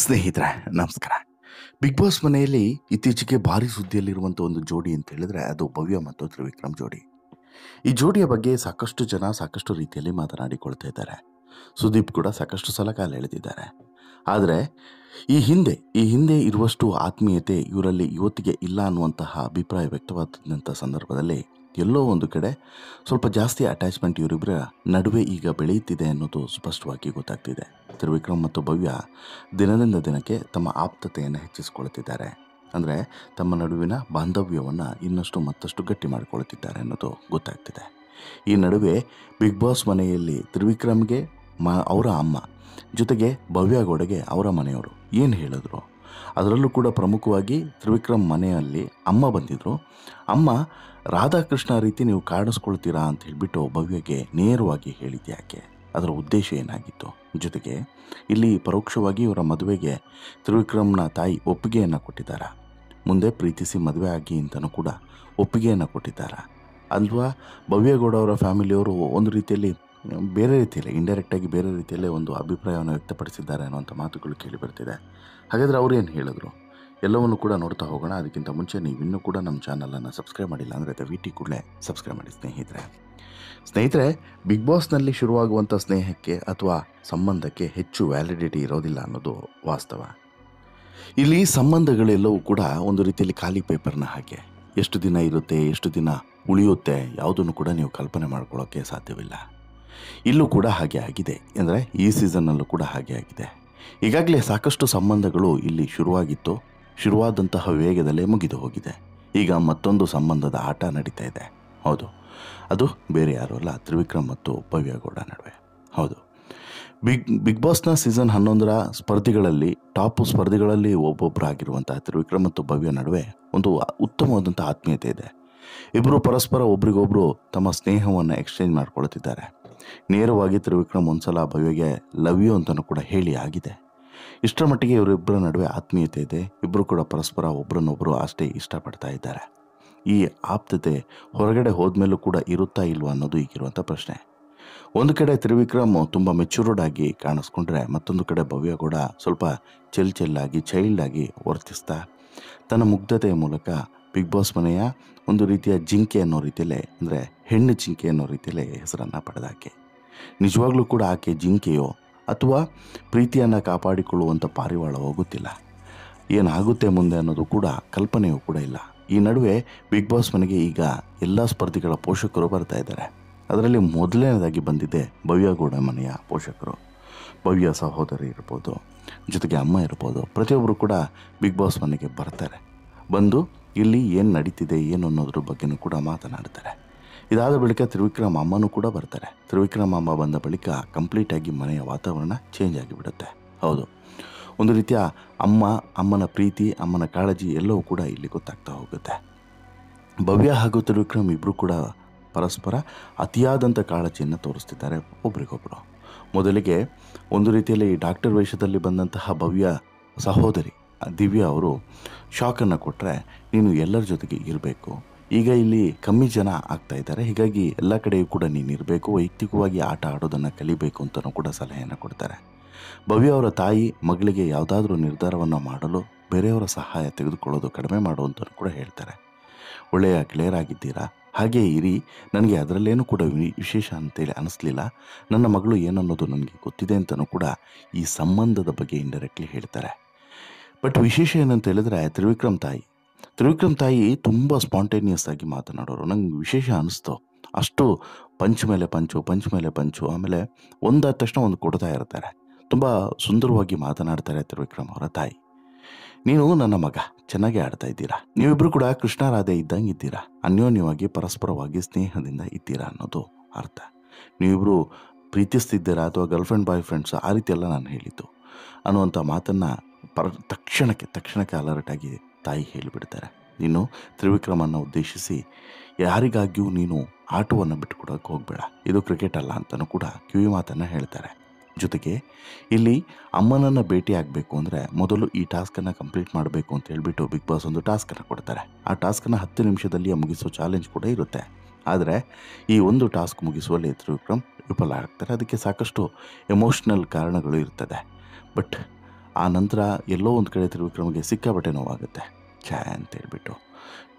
ಸ್ನೇಹಿತರೆ, ನಮಸ್ಕಾರ. Big boss ಮನೆಯಲ್ಲಿ ಇತ್ತೀಚೆಗೆ ಭಾರಿ ಸುದ್ದಿಯಲ್ಲಿರುವಂಥ ಒಂದು ಜೋಡಿ ಅಂತ ಹೇಳಿದ್ರೆ ಅದು ಭವ್ಯ ಮತ್ತು ತ್ರಿವಿಕ್ರಮ್ ಜೋಡಿ. ಈ ಜೋಡಿಯ ಬಗ್ಗೆ ಸಾಕಷ್ಟು ಜನ ಸಾಕಷ್ಟು ರೀತಿಯಲ್ಲಿ ಮಾತನಾಡಿಕೊಳ್ತಾ ಇದ್ದಾರೆ. ಸುದೀಪ್ ಕೂಡ ಸಾಕಷ್ಟು ಸಲ ಕಾಲ ಎಳೆದಿದ್ದಾರೆ. ಆದರೆ ಈ ಹಿಂದೆ ಇರುವಷ್ಟು ಆತ್ಮೀಯತೆ ಇವರಲ್ಲಿ ಇವತ್ತಿಗೆ ಇಲ್ಲ ಅನ್ನುವಂತಹ ಅಭಿಪ್ರಾಯ ವ್ಯಕ್ತವಾದಂಥ ಸಂದರ್ಭದಲ್ಲಿ ಎಲ್ಲೋ ಒಂದು ಕಡೆ ಸ್ವಲ್ಪ ಜಾಸ್ತಿ ಅಟ್ಯಾಚ್ಮೆಂಟ್ ಇವರಿಬ್ಬರ ನಡುವೆ ಈಗ ಬೆಳೆಯುತ್ತಿದೆ ಅನ್ನೋದು ಸ್ಪಷ್ಟವಾಗಿ ಗೊತ್ತಾಗ್ತಿದೆ. ತ್ರಿವಿಕ್ರಮ್ ಮತ್ತು ಭವ್ಯ ದಿನದಿಂದ ದಿನಕ್ಕೆ ತಮ್ಮ ಆಪ್ತತೆಯನ್ನು ಹೆಚ್ಚಿಸಿಕೊಳ್ತಿದ್ದಾರೆ. ಅಂದರೆ ತಮ್ಮ ನಡುವಿನ ಬಾಂಧವ್ಯವನ್ನು ಇನ್ನಷ್ಟು ಮತ್ತಷ್ಟು ಗಟ್ಟಿ ಮಾಡಿಕೊಳ್ತಿದ್ದಾರೆ ಅನ್ನೋದು ಗೊತ್ತಾಗ್ತಿದೆ. ಈ ನಡುವೆ ಬಿಗ್ ಬಾಸ್ ಮನೆಯಲ್ಲಿ ತ್ರಿವಿಕ್ರಮ್ಗೆ ಅವರ ಅಮ್ಮ ಜೊತೆಗೆ ಭವ್ಯಗೌಡಗೆ ಅವರ ಮನೆಯವರು ಏನು ಹೇಳಿದ್ರು, ಅದರಲ್ಲೂ ಕೂಡ ಪ್ರಮುಖವಾಗಿ ತ್ರಿವಿಕ್ರಮ್ ಮನೆಯಲ್ಲಿ ಅಮ್ಮ ಬಂದಿದ್ದರು. ಅಮ್ಮ ರಾಧಾಕೃಷ್ಣ ರೀತಿ ನೀವು ಕಾಣಿಸ್ಕೊಳ್ತೀರಾ ಅಂತ ಹೇಳಿಬಿಟ್ಟು ಭವ್ಯಗೆ ನೇರವಾಗಿ ಹೇಳಿದ್ದು ಯಾಕೆ, ಅದರ ಉದ್ದೇಶ ಏನಾಗಿತ್ತು, ಜೊತೆಗೆ ಇಲ್ಲಿ ಪರೋಕ್ಷವಾಗಿ ಇವರ ಮದುವೆಗೆ ತ್ರಿವಿಕ್ರಮ್ನ ತಾಯಿ ಒಪ್ಪಿಗೆಯನ್ನು ಕೊಟ್ಟಿದ್ದಾರೆ. ಮುಂದೆ ಪ್ರೀತಿಸಿ ಮದುವೆ ಆಗಿ ಅಂತಲೂ ಕೂಡ ಒಪ್ಪಿಗೆಯನ್ನು ಕೊಟ್ಟಿದ್ದಾರೆ ಅಲ್ವಾ. ಭವ್ಯಗೌಡ ಅವರ ಫ್ಯಾಮಿಲಿಯವರು ಒಂದು ರೀತಿಯಲ್ಲಿ ಬೇರೆ ರೀತಿಯಲ್ಲಿ ಇಂಡೈರೆಕ್ಟಾಗಿ ಬೇರೆ ರೀತಿಯಲ್ಲೇ ಒಂದು ಅಭಿಪ್ರಾಯವನ್ನು ವ್ಯಕ್ತಪಡಿಸಿದ್ದಾರೆ ಅನ್ನುವಂಥ ಮಾತುಗಳು ಕೇಳಿ ಬರ್ತಿದೆ. ಹಾಗಾದರೆ ಅವರು ಏನು ಹೇಳಿದ್ರು ಎಲ್ಲವನ್ನು ಕೂಡ ನೋಡ್ತಾ ಹೋಗೋಣ. ಅದಕ್ಕಿಂತ ಮುಂಚೆ ನೀವು ಇನ್ನೂ ಕೂಡ ನಮ್ಮ ಚಾನಲನ್ನು ಸಬ್ಸ್ಕ್ರೈಬ್ ಮಾಡಿಲ್ಲ ಅಂದರೆ ದಯವಿಟ್ಟು ಕೂಡಲೇ ಸಬ್ಸ್ಕ್ರೈಬ್ ಮಾಡಿ ಸ್ನೇಹಿತರೆ. ಬಿಗ್ ಬಾಸ್ನಲ್ಲಿ ಶುರುವಾಗುವಂಥ ಸ್ನೇಹಕ್ಕೆ ಅಥವಾ ಸಂಬಂಧಕ್ಕೆ ಹೆಚ್ಚು ವ್ಯಾಲಿಡಿಟಿ ಇರೋದಿಲ್ಲ ಅನ್ನೋದು ವಾಸ್ತವ. ಇಲ್ಲಿ ಸಂಬಂಧಗಳೆಲ್ಲವೂ ಕೂಡ ಒಂದು ರೀತಿಯಲ್ಲಿ ಖಾಲಿ ಪೇಪರ್ನ ಹಾಗೆ ಎಷ್ಟು ದಿನ ಇರುತ್ತೆ, ಎಷ್ಟು ದಿನ ಉಳಿಯುತ್ತೆ, ಯಾವುದನ್ನು ಕೂಡ ನೀವು ಕಲ್ಪನೆ ಮಾಡ್ಕೊಳ್ಳೋಕ್ಕೆ ಸಾಧ್ಯವಿಲ್ಲ. ಇಲ್ಲೂ ಕೂಡ ಹಾಗೆ ಆಗಿದೆ, ಅಂದರೆ ಈ ಸೀಸನ್ನಲ್ಲೂ ಕೂಡ ಹಾಗೆ ಆಗಿದೆ. ಈಗಾಗಲೇ ಸಾಕಷ್ಟು ಸಂಬಂಧಗಳು ಇಲ್ಲಿ ಶುರುವಾದಂತಹ ವೇಗದಲ್ಲೇ ಮುಗಿದು ಹೋಗಿದೆ. ಈಗ ಮತ್ತೊಂದು ಸಂಬಂಧದ ಆಟ ನಡೀತಾ ಇದೆ. ಹೌದು, ಅದು ಬೇರೆ ಯಾರೂ ಅಲ್ಲ, ತ್ರಿವಿಕ್ರಮ್ ಮತ್ತು ಭವ್ಯಗೌಡ ನಡುವೆ. ಹೌದು, ಬಿಗ್ ಬಾಸ್ನ ಸೀಸನ್ 11ರ ಸ್ಪರ್ಧಿಗಳಲ್ಲಿ ಟಾಪ್ ಸ್ಪರ್ಧಿಗಳಲ್ಲಿ ಒಬ್ಬೊಬ್ಬರಾಗಿರುವಂಥ ತ್ರಿವಿಕ್ರಮ್ ಮತ್ತು ಭವ್ಯ ನಡುವೆ ಒಂದು ಉತ್ತಮವಾದಂಥ ಆತ್ಮೀಯತೆ ಇದೆ. ಇಬ್ಬರು ಪರಸ್ಪರ ಒಬ್ರಿಗೊಬ್ಬರು ತಮ್ಮ ಸ್ನೇಹವನ್ನು ಎಕ್ಸ್ಚೇಂಜ್ ಮಾಡ್ಕೊಳ್ತಿದ್ದಾರೆ. ನೇರವಾಗಿ ತ್ರಿವಿಕ್ರಮ್ ಒಂದ್ಸಲ ಭವ್ಯಗೆ ಲವ್ ಯು ಅಂತಲೂ ಕೂಡ ಹೇಳಿ ಆಗಿದೆ. ಇಷ್ಟರ ಮಟ್ಟಿಗೆ ಇವರಿಬ್ಬರ ನಡುವೆ ಆತ್ಮೀಯತೆ ಇದೆ. ಇಬ್ಬರು ಕೂಡ ಪರಸ್ಪರ ಒಬ್ಬರನ್ನೊಬ್ಬರು ಅಷ್ಟೇ ಇಷ್ಟಪಡ್ತಾ ಇದ್ದಾರೆ. ಈ ಆಪ್ತತೆ ಹೊರಗಡೆ ಹೋದ್ಮೇಲೂ ಕೂಡ ಇರುತ್ತಾ ಇಲ್ವಾ ಅನ್ನೋದು ಈಗಿರುವಂಥ ಪ್ರಶ್ನೆ. ಒಂದು ಕಡೆ ತ್ರಿವಿಕ್ರಮ್ ತುಂಬ ಮೆಚೂರ್ಡ್ ಆಗಿ ಕಾಣಿಸ್ಕೊಂಡ್ರೆ, ಮತ್ತೊಂದು ಕಡೆ ಭವ್ಯಗೌಡ ಸ್ವಲ್ಪ ಚೆಲ್ಲಾಗಿ ಚೈಲ್ಡ್ ಆಗಿ ವರ್ತಿಸ್ತಾ ತನ್ನ ಮುಗ್ಧತೆಯ ಮೂಲಕ ಬಿಗ್ ಬಾಸ್ ಮನೆಯ ಒಂದು ರೀತಿಯ ಜಿಂಕೆ ಅನ್ನೋ ರೀತಿಯಲ್ಲೇ, ಅಂದರೆ ಹೆಣ್ಣು ಜಿಂಕೆ ಅನ್ನೋ ರೀತಿಯಲ್ಲೇ ಹೆಸರನ್ನು ಪಡೆದಾಕೆ. ನಿಜವಾಗ್ಲೂ ಕೂಡ ಆಕೆ ಜಿಂಕೆಯೋ ಅಥವಾ ಪ್ರೀತಿಯನ್ನು ಕಾಪಾಡಿಕೊಳ್ಳುವಂಥ ಪಾರಿವಾಳವೋ ಗೊತ್ತಿಲ್ಲ. ಏನಾಗುತ್ತೆ ಮುಂದೆ ಅನ್ನೋದು ಕೂಡ ಕಲ್ಪನೆಯೂ ಕೂಡ ಇಲ್ಲ. ಈ ನಡುವೆ ಬಿಗ್ ಬಾಸ್ ಮನೆಗೆ ಈಗ ಎಲ್ಲ ಸ್ಪರ್ಧಿಗಳ ಪೋಷಕರು ಬರ್ತಾ ಇದ್ದಾರೆ. ಅದರಲ್ಲಿ ಮೊದಲನೇದಾಗಿ ಬಂದಿದೆ ಭವ್ಯಗೌಡ ಮನೆಯ ಪೋಷಕರು. ಭವ್ಯ ಸಹೋದರಿ ಇರ್ಬೋದು, ಜೊತೆಗೆ ಅಮ್ಮ ಇರ್ಬೋದು, ಪ್ರತಿಯೊಬ್ಬರು ಕೂಡ ಬಿಗ್ ಬಾಸ್ ಮನೆಗೆ ಬರ್ತಾರೆ. ಬಂದು ಇಲ್ಲಿ ಏನು ನಡೀತಿದೆ ಏನು ಅನ್ನೋದ್ರ ಬಗ್ಗೆನೂ ಕೂಡ ಮಾತನಾಡ್ತಾರೆ. ಇದಾದ ಬಳಿಕ ತ್ರಿವಿಕ್ರಮ್ ಅಮ್ಮನೂ ಕೂಡ ಬರ್ತಾರೆ. ತ್ರಿವಿಕ್ರಮ್ ಅಮ್ಮ ಬಂದ ಬಳಿಕ ಕಂಪ್ಲೀಟಾಗಿ ಮನೆಯ ವಾತಾವರಣ ಚೇಂಜ್ ಆಗಿಬಿಡುತ್ತೆ. ಹೌದು, ಒಂದು ರೀತಿಯ ಅಮ್ಮನ ಪ್ರೀತಿ, ಅಮ್ಮನ ಕಾಳಜಿ ಎಲ್ಲವೂ ಕೂಡ ಇಲ್ಲಿ ಗೊತ್ತಾಗ್ತಾ ಹೋಗುತ್ತೆ. ಭವ್ಯ ಹಾಗೂ ತ್ರಿವಿಕ್ರಮ್ ಇಬ್ಬರು ಕೂಡ ಪರಸ್ಪರ ಅತಿಯಾದಂಥ ಕಾಳಜಿಯನ್ನು ತೋರಿಸ್ತಿದ್ದಾರೆ ಒಬ್ರಿಗೊಬ್ಬರು. ಮೊದಲಿಗೆ ಒಂದು ರೀತಿಯಲ್ಲಿ ಡಾಕ್ಟರ್ ವೇಷದಲ್ಲಿ ಬಂದಂತಹ ಭವ್ಯ ಸಹೋದರಿ ದಿವ್ಯಾ ಅವರು ಶಾಕನ್ನು ಕೊಟ್ಟರೆ, ನೀನು ಎಲ್ಲರ ಜೊತೆಗೆ ಇರಬೇಕು, ಈಗ ಇಲ್ಲಿ ಕಮ್ಮಿ ಜನ ಆಗ್ತಾ ಇದ್ದಾರೆ, ಹೀಗಾಗಿ ಎಲ್ಲ ಕಡೆಯೂ ಕೂಡ ನೀನು ಇರಬೇಕು, ವೈಯಕ್ತಿಕವಾಗಿ ಆಟ ಆಡೋದನ್ನು ಕಲಿಬೇಕು ಅಂತಲೂ ಕೂಡ ಸಲಹೆಯನ್ನು ಕೊಡ್ತಾರೆ. ಭವ್ಯ ಅವರ ತಾಯಿ ಮಗಳಿಗೆ ಯಾವುದಾದ್ರೂ ನಿರ್ಧಾರವನ್ನು ಮಾಡಲು ಬೇರೆಯವರ ಸಹಾಯ ತೆಗೆದುಕೊಳ್ಳೋದು ಕಡಿಮೆ ಮಾಡುವಂತಲೂ ಕೂಡ ಹೇಳ್ತಾರೆ. ಒಳ್ಳೆಯ ಕ್ಲಿಯರ್ ಆಗಿದ್ದೀರಾ, ಹಾಗೇ ಇರಿ, ನನಗೆ ಅದರಲ್ಲೇನೂ ಕೂಡ ವಿಶೇಷ ಅಂತೇಳಿ ಅನ್ನಿಸ್ಲಿಲ್ಲ, ನನ್ನ ಮಗಳು ಏನನ್ನೋದು ನನಗೆ ಗೊತ್ತಿದೆ ಅಂತಲೂ ಕೂಡ ಈ ಸಂಬಂಧದ ಬಗ್ಗೆ ಇಂಡೈರೆಕ್ಟ್ಲಿ ಹೇಳ್ತಾರೆ. ಬಟ್ ವಿಶೇಷ ಏನಂತ ಹೇಳಿದ್ರೆ ತ್ರಿವಿಕ್ರಮ್ ತಾಯಿ ತುಂಬ ಸ್ಪಾಂಟೇನಿಯಸ್ ಆಗಿ ಮಾತನಾಡೋರು. ನಂಗೆ ವಿಶೇಷ ಅನ್ನಿಸ್ತು. ಅಷ್ಟು ಪಂಚ್ ಮೇಲೆ ಪಂಚು, ಆಮೇಲೆ ಒಂದಾದ ತಕ್ಷಣ ಒಂದು ಕೊಡ್ತಾ ಇರ್ತಾರೆ. ತುಂಬ ಸುಂದರವಾಗಿ ಮಾತನಾಡ್ತಾರೆ ತ್ರಿವಿಕ್ರಮ್ ಅವರ ತಾಯಿ. ನೀನು ನನ್ನ ಮಗ, ಚೆನ್ನಾಗಿ ಆಡ್ತಾ ಇದ್ದೀರಾ, ನೀವಿಬ್ಬರು ಕೂಡ ಕೃಷ್ಣ ರಾಧೆ ಇದ್ದಂಗೆ ಇದ್ದೀರಾ, ಅನ್ಯೋನ್ಯವಾಗಿ ಪರಸ್ಪರವಾಗಿ ಸ್ನೇಹದಿಂದ ಇದ್ದೀರಾ ಅನ್ನೋದು ಅರ್ಥ. ನೀವಿಬ್ಬರು ಪ್ರೀತಿಸ್ತಿದ್ದೀರಾ ಅಥವಾ ಗರ್ಲ್ಫ್ರೆಂಡ್ ಬಾಯ್ ಫ್ರೆಂಡ್ಸ್ ಆ ರೀತಿಯೆಲ್ಲ ನಾನು ಹೇಳಿದ್ದು ಅನ್ನುವಂಥ ಮಾತನ್ನು ತಕ್ಷಣಕ್ಕೆ ಅಲರ್ಟಾಗಿ ತಾಯಿ ಹೇಳಿಬಿಡ್ತಾರೆ. ನೀನು ತ್ರಿವಿಕ್ರಮನ್ನು ಉದ್ದೇಶಿಸಿ ಯಾರಿಗಾಗಿಯೂ ನೀನು ಆಟವನ್ನು ಬಿಟ್ಟುಕೊಡೋಕ್ಕೆ ಹೋಗಬೇಡ, ಇದು ಕ್ರಿಕೆಟ್ ಅಲ್ಲ ಅಂತಲೂ ಕೂಡ ಕಿವಿ ಮಾತನ್ನು ಹೇಳ್ತಾರೆ. ಜೊತೆಗೆ ಇಲ್ಲಿ ಅಮ್ಮನನ್ನು ಭೇಟಿ ಆಗಬೇಕು ಅಂದರೆ ಮೊದಲು ಈ ಟಾಸ್ಕನ್ನು ಕಂಪ್ಲೀಟ್ ಮಾಡಬೇಕು ಅಂತ ಹೇಳಿಬಿಟ್ಟು ಬಿಗ್ ಬಾಸ್ ಒಂದು ಟಾಸ್ಕನ್ನು ಕೊಡ್ತಾರೆ. ಆ ಟಾಸ್ಕನ್ನು 10 ನಿಮಿಷದಲ್ಲಿ ಮುಗಿಸೋ ಚಾಲೆಂಜ್ ಕೂಡ ಇರುತ್ತೆ. ಆದರೆ ಈ ಒಂದು ಟಾಸ್ಕ್ ಮುಗಿಸುವಲ್ಲಿ ತ್ರಿವಿಕ್ರಮ್ ವಿಫಲ ಆಗ್ತಾರೆ. ಅದಕ್ಕೆ ಸಾಕಷ್ಟು ಎಮೋಷ್ನಲ್ ಕಾರಣಗಳು ಇರ್ತದೆ. ಬಟ್ ಆ ನಂತರ ಎಲ್ಲೋ ಒಂದು ಕಡೆ ತ್ರಿವಿಕ್ರಮ್ಗೆ ಸಿಕ್ಕಾಪಟ್ಟೆ ನೋವಾಗುತ್ತೆ. ಛೇ ಅಂತ ಹೇಳ್ಬಿಟ್ಟು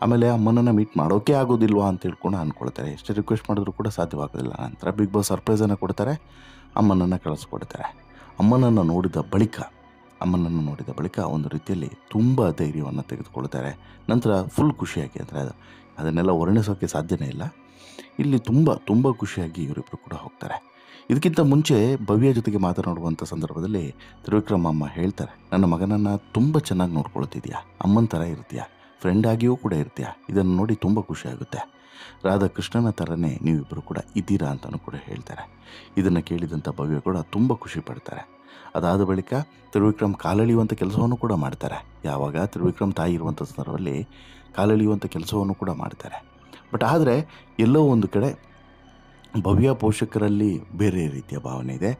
ಆಮೇಲೆ ಅಮ್ಮನನ್ನು ಮೀಟ್ ಮಾಡೋಕ್ಕೆ ಆಗೋದಿಲ್ವಾ ಅಂತ ಹೇಳ್ಕೊಂಡು ಅಂದ್ಕೊಳ್ತಾರೆ. ಎಷ್ಟೇ ರಿಕ್ವೆಸ್ಟ್ ಮಾಡಿದ್ರು ಕೂಡ ಸಾಧ್ಯವಾಗೋದಿಲ್ಲ. ನಂತರ ಬಿಗ್ ಬಾಸ್ ಸರ್ಪ್ರೈಸನ್ನು ಕೊಡ್ತಾರೆ, ಅಮ್ಮನನ್ನು ಕಳಿಸ್ಕೊಡ್ತಾರೆ. ಅಮ್ಮನನ್ನು ನೋಡಿದ ಬಳಿಕ ಒಂದು ರೀತಿಯಲ್ಲಿ ತುಂಬ ಧೈರ್ಯವನ್ನು ತೆಗೆದುಕೊಳ್ತಾರೆ. ನಂತರ ಫುಲ್ ಖುಷಿಯಾಗಿ, ಅಂದರೆ ಅದನ್ನೆಲ್ಲ ವರ್ಣಿಸೋಕ್ಕೆ ಸಾಧ್ಯನೇ ಇಲ್ಲ. ಇಲ್ಲಿ ತುಂಬ ಖುಷಿಯಾಗಿ ಇವರಿಬ್ಬರು ಕೂಡ ಹೋಗ್ತಾರೆ. ಇದಕ್ಕಿಂತ ಮುಂಚೆ ಭವ್ಯ ಜೊತೆಗೆ ಮಾತನಾಡುವಂಥ ಸಂದರ್ಭದಲ್ಲಿ ತ್ರಿವಿಕ್ರಮ್ ಅಮ್ಮ ಹೇಳ್ತಾರೆ, ನನ್ನ ಮಗನನ್ನು ತುಂಬ ಚೆನ್ನಾಗಿ ನೋಡ್ಕೊಳ್ತಿದ್ಯಾ, ಅಮ್ಮನ ಥರ ಇರ್ತೀಯಾ, ಫ್ರೆಂಡ್ ಆಗಿಯೂ ಕೂಡ ಇರ್ತೀಯಾ, ಇದನ್ನು ನೋಡಿ ತುಂಬ ಖುಷಿಯಾಗುತ್ತೆ. ರಾಧಾಕೃಷ್ಣನ ಥರನೇ ನೀವಿಬ್ಬರು ಕೂಡ ಇದ್ದೀರಾ ಅಂತಲೂ ಕೂಡ ಹೇಳ್ತಾರೆ. ಇದನ್ನು ಕೇಳಿದಂಥ ಭವ್ಯ ಕೂಡ ತುಂಬ ಖುಷಿ ಪಡ್ತಾರೆ. ಅದಾದ ಬಳಿಕ ತ್ರಿವಿಕ್ರಮ್ ಕಾಲೆಳೆಯುವಂಥ ಕೆಲಸವನ್ನು ಕೂಡ ಮಾಡ್ತಾರೆ. ಯಾವಾಗ ತ್ರಿವಿಕ್ರಮ್ ತಾಯಿ ಇರುವಂಥ ಸಂದರ್ಭದಲ್ಲಿ ಕಾಲೆಳೆಯುವಂಥ ಕೆಲಸವನ್ನು ಕೂಡ ಮಾಡ್ತಾರೆ. ಬಟ್ ಆದರೆ ಎಲ್ಲೋ ಒಂದು ಕಡೆ ಭವ್ಯ ಪೋಷಕರಲ್ಲಿ ಬೇರೆ ರೀತಿಯ ಭಾವನೆ ಇದೆ,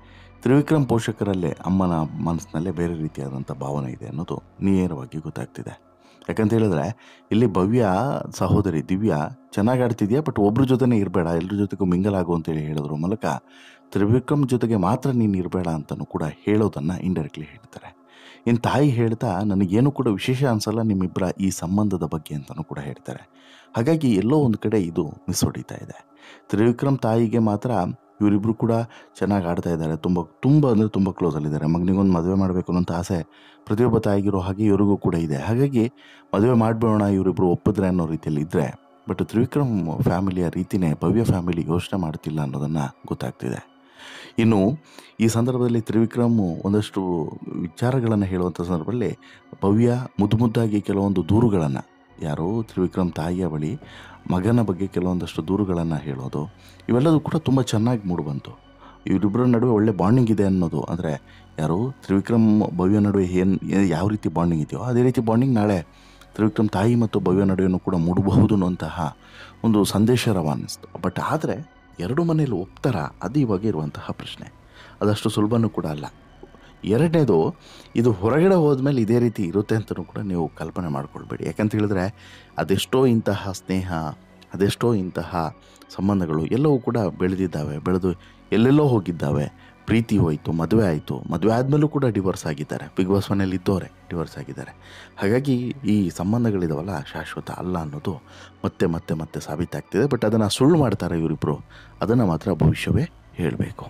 ತ್ರಿವಿಕ್ರಮ್ ಪೋಷಕರಲ್ಲೇ ಅಮ್ಮನ ಮನಸ್ಸಿನಲ್ಲೇ ಬೇರೆ ರೀತಿಯಾದಂಥ ಭಾವನೆ ಇದೆ ಅನ್ನೋದು ನೇರವಾಗಿ ಗೊತ್ತಾಗ್ತಿದೆ. ಯಾಕಂತ ಹೇಳಿದ್ರೆ ಇಲ್ಲಿ ಭವ್ಯ ಸಹೋದರಿ ದಿವ್ಯಾ ಚೆನ್ನಾಗಿ ಆಡ್ತಿದ್ಯಾ, ಬಟ್ ಒಬ್ರ ಜೊತೆನೇ ಇರಬೇಡ, ಎಲ್ಲರ ಜೊತೆಗೂ ಮಿಂಗಲ್ ಆಗು ಅಂತೇಳಿ ಹೇಳೋದ್ರ ಮೂಲಕ ತ್ರಿವಿಕ್ರಮ್ ಜೊತೆಗೆ ಮಾತ್ರ ನೀನು ಇರಬೇಡ ಅಂತಲೂ ಕೂಡ ಹೇಳೋದನ್ನು ಇಂಡೈರೆಕ್ಟ್ಲಿ ಹೇಳ್ತಾರೆ. ಇನ್ನು ತಾಯಿ ಹೇಳ್ತಾ ನನಗೇನು ಕೂಡ ವಿಶೇಷ ಅನಿಸಲ್ಲ ನಿಮ್ಮಿಬ್ಬರ ಈ ಸಂಬಂಧದ ಬಗ್ಗೆ ಅಂತಲೂ ಕೂಡ ಹೇಳ್ತಾರೆ. ಹಾಗಾಗಿ ಎಲ್ಲೋ ಒಂದು ಕಡೆ ಇದು ಮಿಸ್ ಹೊಡಿತಾ ಇದೆ. ತ್ರಿವಿಕ್ರಮ್ ತಾಯಿಗೆ ಮಾತ್ರ ಇವರಿಬ್ಬರು ಕೂಡ ಚೆನ್ನಾಗಿ ಆಡ್ತಾ ಇದ್ದಾರೆ, ತುಂಬ ಕ್ಲೋಸಲ್ಲಿದ್ದಾರೆ. ಮಗನಿಗೊಂದು ಮದುವೆ ಮಾಡಬೇಕು ಅನ್ನೋಂಥ ಆಸೆ ಪ್ರತಿಯೊಬ್ಬ ತಾಯಿಗಿರೋ ಹಾಗೆ ಇವರಿಗೂ ಕೂಡ ಇದೆ. ಹಾಗಾಗಿ ಮದುವೆ ಮಾಡಿಬಿಡೋಣ ಇವರಿಬ್ಬರು ಒಪ್ಪಿದ್ರೆ ಅನ್ನೋ ರೀತಿಯಲ್ಲಿ ಇದ್ದರೆ, ಬಟ್ ತ್ರಿವಿಕ್ರಮ್ ಫ್ಯಾಮಿಲಿಯ ರೀತಿಯೇ ಭವ್ಯ ಫ್ಯಾಮಿಲಿ ಯೋಚನೆ ಮಾಡ್ತಿಲ್ಲ ಅನ್ನೋದನ್ನು ಗೊತ್ತಾಗ್ತಿದೆ. ಇನ್ನು ಈ ಸಂದರ್ಭದಲ್ಲಿ ತ್ರಿವಿಕ್ರಮ್ ಒಂದಷ್ಟು ವಿಚಾರಗಳನ್ನು ಹೇಳುವಂಥ ಸಂದರ್ಭದಲ್ಲಿ ಭವ್ಯ ಮುದ್ದಾಗಿ ಕೆಲವೊಂದು ದೂರುಗಳನ್ನು, ಯಾರೋ ತ್ರಿವಿಕ್ರಮ್ ತಾಯಿಯ ಬಳಿ ಮಗನ ಬಗ್ಗೆ ಕೆಲವೊಂದಷ್ಟು ದೂರುಗಳನ್ನು ಹೇಳೋದು, ಇವೆಲ್ಲದೂ ಕೂಡ ತುಂಬ ಚೆನ್ನಾಗಿ ಮೂಡಿಬಂತು. ಇವರಿಬ್ಬರ ನಡುವೆ ಒಳ್ಳೆ ಬಾಂಡಿಂಗ್ ಇದೆ ಅನ್ನೋದು, ಅಂದರೆ ಯಾರು ತ್ರಿವಿಕ್ರಮ್ ಭವ್ಯ ನಡುವೆ ಯಾವ ರೀತಿ ಬಾಂಡಿಂಗ್ ಇದೆಯೋ ಅದೇ ರೀತಿ ಬಾಂಡಿಂಗ್ ನಾಳೆ ತ್ರಿವಿಕ್ರಮ್ ತಾಯಿ ಮತ್ತು ಭವ್ಯ ನಡುವೆಯೂ ಕೂಡ ಮೂಡಬಹುದು ಅನ್ನುವಂತಹ ಒಂದು ಸಂದೇಶ ರವಾನಿಸ್ತು. ಬಟ್ ಆದರೆ ಎರಡು ಮನೆಯಲ್ಲಿ ಒಪ್ತಾರ, ಅದು ಇವಾಗ ಇರುವಂತಹ ಪ್ರಶ್ನೆ. ಅದಷ್ಟು ಸುಲಭನೂ ಕೂಡ ಅಲ್ಲ. ಎರಡನೇದು, ಇದು ಹೊರಗಡೆ ಹೋದ್ಮೇಲೆ ಇದೇ ರೀತಿ ಇರುತ್ತೆ ಅಂತಲೂ ಕೂಡ ನೀವು ಕಲ್ಪನೆ ಮಾಡ್ಕೊಳ್ಬೇಡಿ. ಯಾಕಂತ ಹೇಳಿದ್ರೆ ಅದೆಷ್ಟೋ ಇಂತಹ ಸ್ನೇಹ, ಅದೆಷ್ಟೋ ಇಂತಹ ಸಂಬಂಧಗಳು ಎಲ್ಲವೂ ಕೂಡ ಬೆಳೆದು ಎಲ್ಲೆಲ್ಲೋ ಹೋಗಿದ್ದಾವೆ. ಪ್ರೀತಿ ಹೋಯಿತು, ಮದುವೆ ಆಯಿತು, ಮದುವೆ ಆದಮೇಲೂ ಕೂಡ ಡಿವೋರ್ಸ್ ಆಗಿದ್ದಾರೆ. ಬಿಗ್ ಬಾಸ್ ಮನೇಲಿ ಇದ್ದವರೇ ಡಿವೋರ್ಸ್ ಆಗಿದ್ದಾರೆ. ಹಾಗಾಗಿ ಈ ಸಂಬಂಧಗಳಿದಾವಲ್ಲ ಶಾಶ್ವತ ಅಲ್ಲ ಅನ್ನೋದು ಮತ್ತೆ ಸಾಬೀತಾಗ್ತಿದೆ. ಬಟ್ ಅದನ್ನು ಸುಳ್ಳು ಮಾಡ್ತಾರೆ ಇವರಿಬ್ಬರು, ಅದನ್ನು ಮಾತ್ರ ಭವಿಷ್ಯವೇ ಹೇಳಬೇಕು.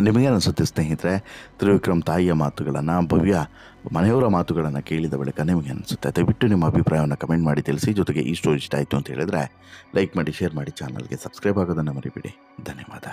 ನಿಮಗೇನು ಅನಿಸುತ್ತೆ ಸ್ನೇಹಿತರೆ, ತ್ರಿವಿಕ್ರಮ್ ತಾಯಿಯ ಮಾತುಗಳನ್ನು, ಭವ್ಯ ಮನೆಯವರ ಮಾತುಗಳನ್ನು ಕೇಳಿದ ಬಳಿಕ ನಿಮಗೆ ಅನಿಸುತ್ತೆ? ದಯವಿಟ್ಟು ನಿಮ್ಮ ಅಭಿಪ್ರಾಯವನ್ನು ಕಮೆಂಟ್ ಮಾಡಿ ತಿಳಿಸಿ. ಜೊತೆಗೆ ಈ ಸ್ಟೋರಿ ಇಷ್ಟ ಆಯಿತು ಅಂತ ಹೇಳಿದರೆ ಲೈಕ್ ಮಾಡಿ, ಶೇರ್ ಮಾಡಿ, ಚಾನಲ್ಗೆ ಸಬ್ಸ್ಕ್ರೈಬ್ ಆಗೋದನ್ನು ಮರಿಬೇಡಿ. ಧನ್ಯವಾದ.